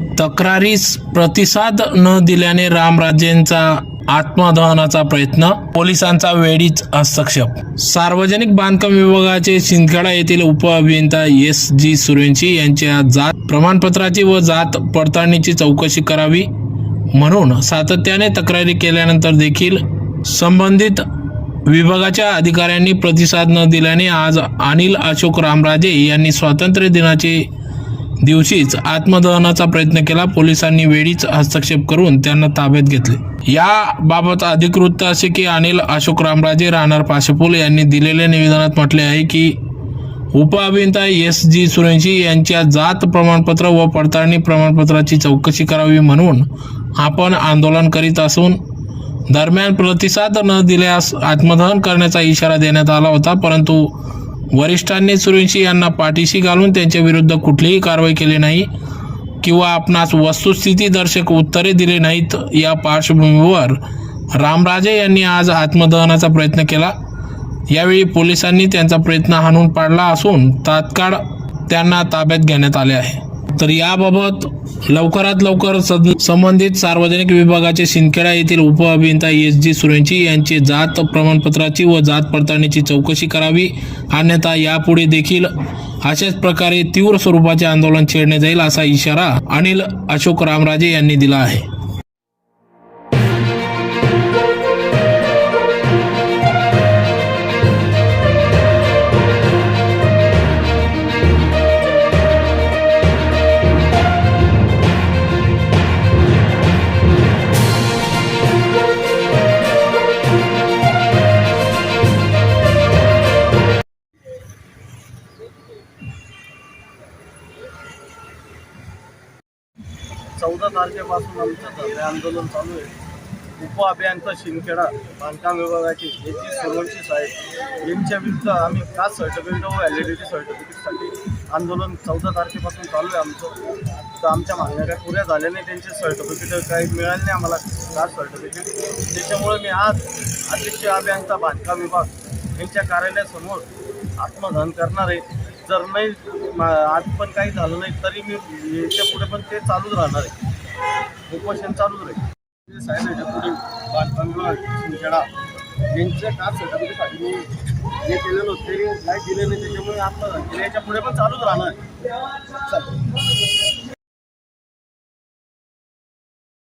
तक्रारीस प्रतिसाद न दिल्याने रामराजेंचा आत्मदहनाचा प्रयत्न, पोलिसांचा वेळीच हस्तक्षेप। सार्वजनिक बांधकाम विभागाचे शिंदखेडा येथील उपअभियंता S.G. सूर्यवंशी यांच्या जात प्रमाणपत्राची व जात पडताळणीची चौकशी करावी म्हणून सातत्याने तक्रारी केल्यानंतर देखील संबंधित विभागाच्या अधिकाऱ्यांनी प्रतिसाद न दिल्याने आज अनिल अशोक रामराजे यांनी स्वातंत्र्य दिनाचे दिवशीच आत्मदहनाचा प्रयत्न केला। पोलिसांनी वेळीच हस्तक्षेप करून त्यांना ताब्यात घेतले। याबाबत अधिकृत असे की अनिल अशोक रामराजे राहणार पाशेपूल यांनी दिलेल्या निवेदनात म्हटले आहे की उपअभियंता S.G. सूर्यवंशी यांच्या जात प्रमाणपत्र व पडताळणी प्रमाणपत्राची चौकशी करावी म्हणून आपण आंदोलन करीत असून दरम्यान प्रतिसाद न दिल्यास आत्मदहन करण्याचा इशारा देण्यात आला होता, परंतु वरिष्ठांनी सूर्यवंशी यांना पाठीशी घालून त्यांच्या विरुद्ध कुठलीही कारवाई केली नाही किंवा आपणास वस्तुस्थिती दर्शक उत्तरे दिले नाहीत। या पार्श्वभूमीवर रामराजे यांनी आज आत्मदहनाचा प्रयत्न केला। यावेळी पोलिसांनी त्यांचा प्रयत्न हाणून पाडला असून तात्काळ त्यांना ताब्यात घेण्यात आले आहे। तर याबाबत लवकरात लवकर संबंधित सार्वजनिक विभागाचे शिंदखेडा येथील उपअभियंता S.G. सूर्यवंशी यांची जात प्रमाणपत्राची व जात पडताळणीची चौकशी करावी, अन्यथा यापुढे देखील अशाच प्रकारे तीव्र स्वरूपाचे आंदोलन छेडले जाईल असा इशारा अनिल अशोक रामराजे यांनी दिला आहे। चौदा तारखेपासून आमचं धरणे आंदोलन चालू आहे। उपअभियंता शिंदखेडा बांधकाम विभागाचे S.G. सूर्यवंशी साहेब यांच्या विरुद्ध आम्ही कास्ट सर्टिफिकेट व व्हॅलिडिटी सर्टिफिकेटसाठी आंदोलन 14 तारखेपासून चालू आहे आमचं। तर आमच्या मागण्या काही पुऱ्या झाल्या नाही, त्यांचे सर्टिफिकेट काही मिळाले नाही आम्हाला कास्ट सर्टिफिकेट। त्याच्यामुळे मी आज अध्यक्ष अभियंता बांधकाम विभाग यांच्या कार्यालयासमोर आत्मदहन करणार आहे। जर नाही आज पण काही झालं नाही तरी मी याच्या पुढे पण ते चालूच राहणार आहे, उपोषण चालूच राहील। साहेब याच्या पुढे बांधकाम विभाग शिंदखेडा यांच्या कास्ट सर्टिफिकेटसाठी मी हे केलेलं होतं ते नाही दिले नाही, त्याच्यामुळे आत्मदहन केलं, याच्या पुढे पण चालूच राहणार आहे।